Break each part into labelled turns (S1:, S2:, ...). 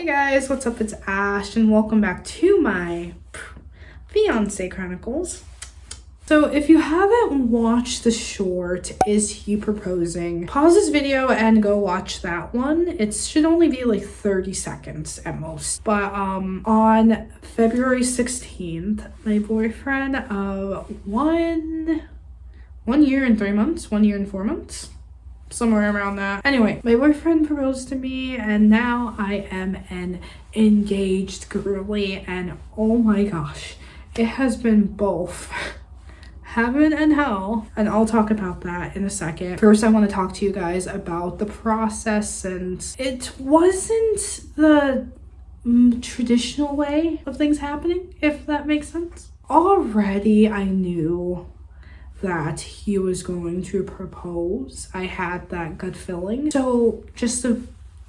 S1: Hey guys, what's up? It's Ash and welcome back to my fiance Chronicles. So if you haven't watched the short, Is He Proposing? Pause this video and go watch that one. It should only be like 30 seconds at most. But on February 16th, my boyfriend of 1 year and 3 months, 1 year and 4 months, somewhere around that. Anyway, my boyfriend proposed to me and now I am an engaged girly, and oh my gosh, it has been both heaven and hell, and I'll talk about that in a second. First, I want to talk to you guys about the process, and it wasn't the traditional way of things happening, if that makes sense. Already I knew that he was going to propose. I had that gut feeling. So just a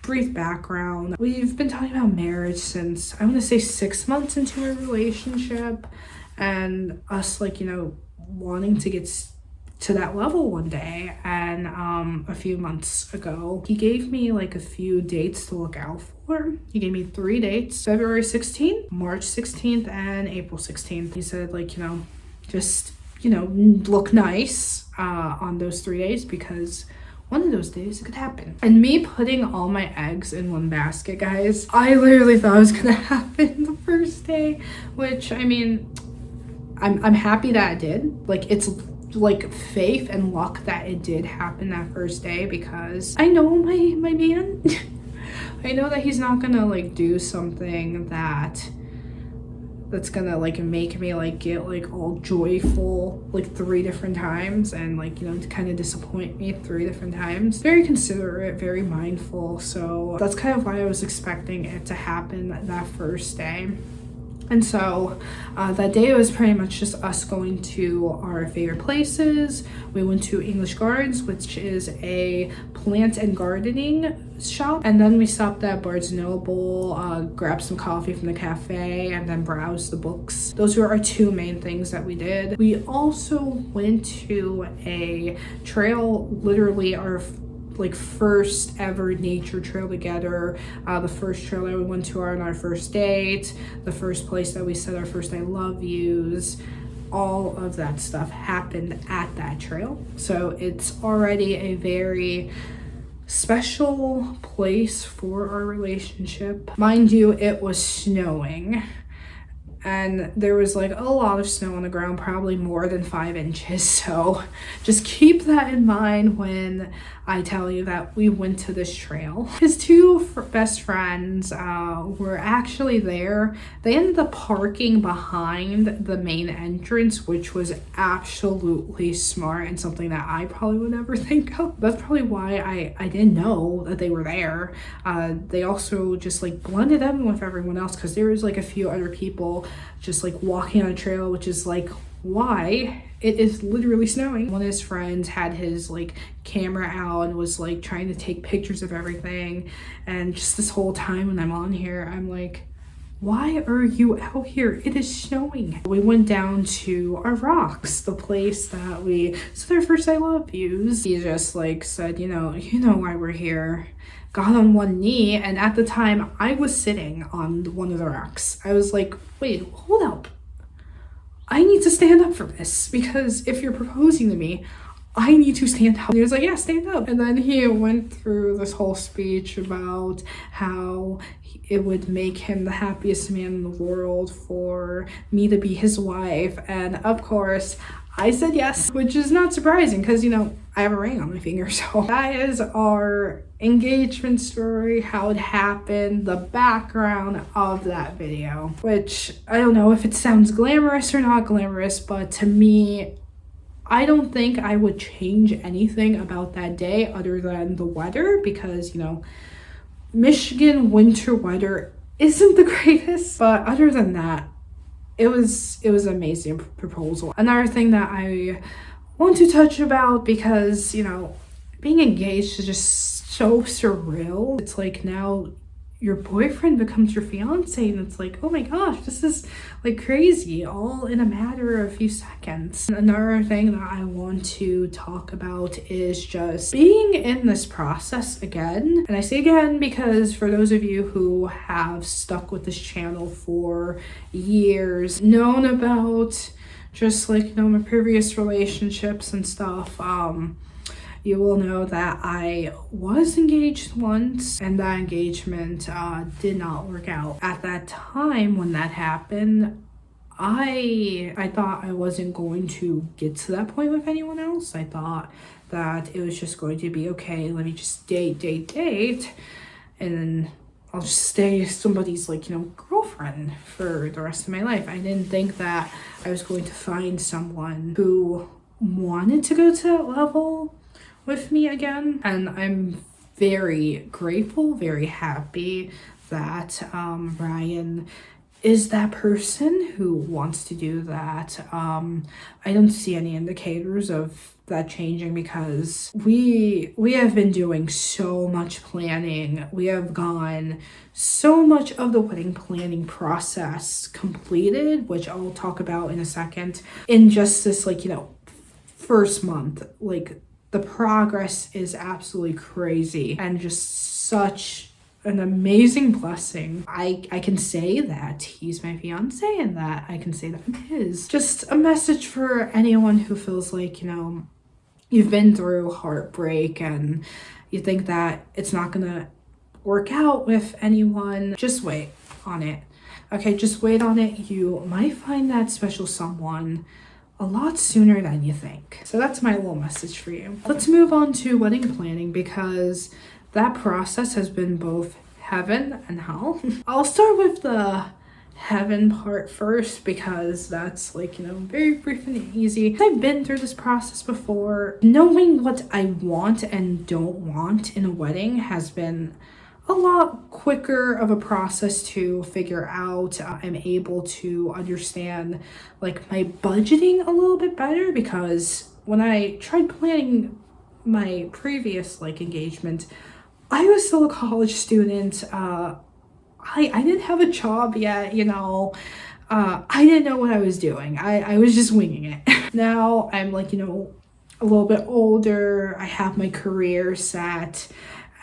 S1: brief background. We've been talking about marriage since, I want to say 6 months into a relationship, and us wanting to get to that level one day. And a few months ago, he gave me like a few dates to look out for. He gave me 3 dates: February 16th, March 16th, and April 16th. He said just look nice on those 3 days, because one of those days it could happen. And me putting all my eggs in one basket, guys, I literally thought it was gonna happen the first day, which I mean, I'm happy that it did. Like, it's like faith and luck that it did happen that first day, because I know my man. I know that he's not gonna do something that's gonna make me get all joyful 3 different times, and to kind of disappoint me 3 different times. Very considerate, very mindful. So that's kind of why I was expecting it to happen that first day. And so that day, it was pretty much just us going to our favorite places. We went to English Gardens, which is a plant and gardening shop. And then we stopped at Barnes & Noble, grabbed some coffee from the cafe, and then browsed the books. Those were our 2 main things that we did. We also went to a trail, literally our first ever nature trail together. The first trail that we went to on our first date, the first place that we said our first I love yous, all of that stuff happened at that trail. So it's already a very special place for our relationship. Mind you, it was snowing, and there was a lot of snow on the ground, probably more than 5 inches. So just keep that in mind when I tell you that we went to this trail. His 2 best friends were actually there. They ended up parking behind the main entrance, which was absolutely smart and something that I probably would never think of. That's probably why I didn't know that they were there. They also just blended in with everyone else, because there was a few other people just walking on a trail, which is why it is literally snowing. One of his friends had his camera out and was trying to take pictures of everything, and just this whole time when I'm on here, I'm why are you out here? It is snowing. We went down to our rocks, the place that we said our first I love yous. He just said, you know why we're here. Got on one knee, and at the time I was sitting on one of the rocks. I was wait, hold up. I need to stand up for this, because if you're proposing to me, I need to stand up. And he was yeah, stand up. And then he went through this whole speech about how it would make him the happiest man in the world for me to be his wife. And of course, I said yes, which is not surprising, because I have a ring on my finger. So that is our engagement story, how it happened, the background of that video, which I don't know if it sounds glamorous or not glamorous, but to me, I don't think I would change anything about that day other than the weather, because Michigan winter weather isn't the greatest. But other than that, it was an amazing proposal. Another thing that I want to touch about, because being engaged is just so surreal. It's now your boyfriend becomes your fiance, and it's like, oh my gosh, this is like crazy, all in a matter of a few seconds. Another thing that I want to talk about is just being in this process again. And I say again because for those of you who have stuck with this channel for years, known about just like, you know, my previous relationships and stuff, you will know that I was engaged once, and that engagement did not work out. At that time when that happened, I thought I wasn't going to get to that point with anyone else. I thought that it was just going to be, okay, let me just date, and then I'll just stay somebody's, like, you know, girlfriend for the rest of my life. I didn't think that I was going to find someone who wanted to go to that level with me again. And I'm very grateful, very happy that Ryan is that person who wants to do that. I don't see any indicators of that changing because we have been doing so much planning. We have gone so much of the wedding planning process completed, which I'll talk about in a second, in just this, like, you know, first month. Like, the progress is absolutely crazy and just such an amazing blessing. I can say that he's my fiance and that I can say that I'm his. Just a message for anyone who feels like, you know, you've been through heartbreak and you think that it's not gonna work out with anyone. Just wait on it. Okay, just wait on it. You might find that special someone a lot sooner than you think. So that's my little message for you. Let's move on to wedding planning because that process has been both heaven and hell. I'll start with the heaven part first because that's, like, you know, very brief and easy. I've been through this process before. Knowing what I want and don't want in a wedding has been a lot quicker of a process to figure out. I'm able to understand, like, my budgeting a little bit better because when I tried planning my previous, like, engagement, I was still a college student. I didn't have a job yet, you know. I didn't know what I was doing. I was just winging it. Now I'm, like, you know, a little bit older. I have my career set.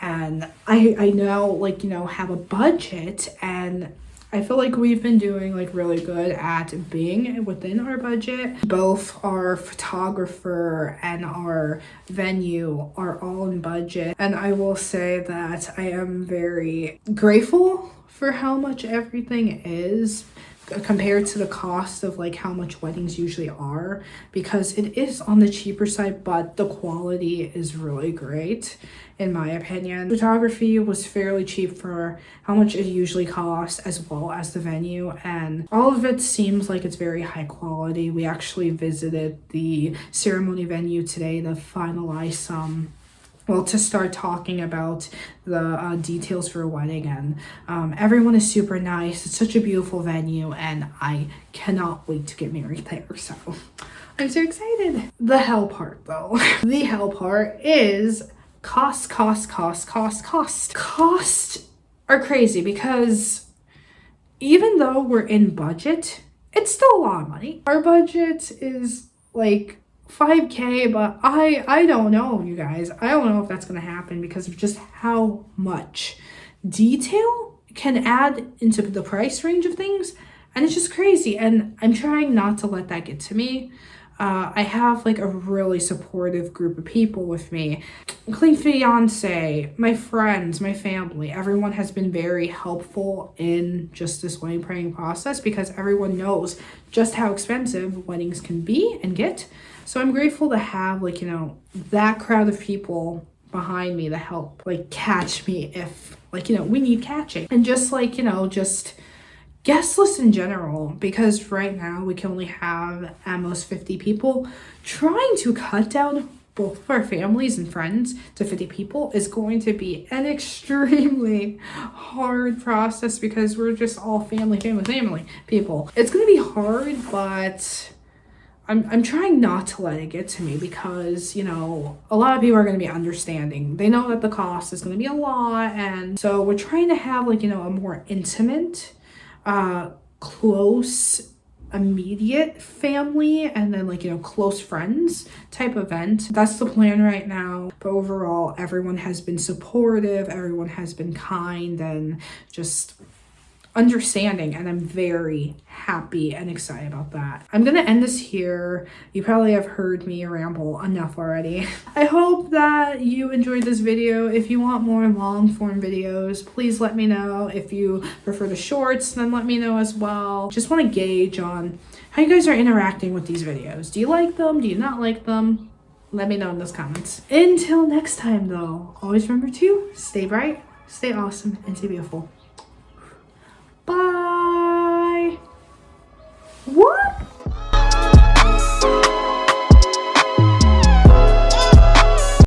S1: And I now, like, you know, have a budget, and I feel like we've been doing, like, really good at being within our budget. Both our photographer and our venue are all in budget. And I will say that I am very grateful for how much everything is compared to the cost of, like, how much weddings usually are, because it is on the cheaper side, but the quality is really great in my opinion. Photography was fairly cheap for how much it usually costs, as well as the venue, and all of it seems like it's very high quality. We actually visited the ceremony venue today to finalize some, well, to start talking about the details for a wedding, and everyone is super nice. It's such a beautiful venue, and I cannot wait to get married there, so I'm so excited. The hell part, though. The hell part is costs are crazy because even though we're in budget, it's still a lot of money. Our budget is like $5,000, but I don't know, you guys. I don't know if that's gonna happen because of just how much detail can add into the price range of things, and it's just crazy. And I'm trying not to let that get to me. I have, like, a really supportive group of people with me. Clean fiance, my friends, my family, everyone has been very helpful in just this wedding planning process because everyone knows just how expensive weddings can be and get. So I'm grateful to have, like, you know, that crowd of people behind me to help, like, catch me if, like, you know, we need catching. And just, like, you know, just guest list in general, because right now we can only have at most 50 people. Trying to cut down both of our families and friends to 50 people is going to be an extremely hard process because we're just all family people. It's going to be hard, but I'm trying not to let it get to me because, you know, a lot of people are going to be understanding. They know that the cost is going to be a lot. And so we're trying to have like, you know, a more intimate, close, immediate family and then like, you know, close friends type event. That's the plan right now. But overall, everyone has been supportive. Everyone has been kind and just understanding, and I'm very happy and excited about that. I'm gonna end this here. You probably have heard me ramble enough already. I hope that you enjoyed this video. If you want more long form videos, please let me know. If you prefer the shorts, then let me know as well. Just want to gauge on how you guys are interacting with these videos. Do you like them? Do you not like them? Let me know in those comments. Until next time though, always remember to stay bright, stay awesome, and stay beautiful.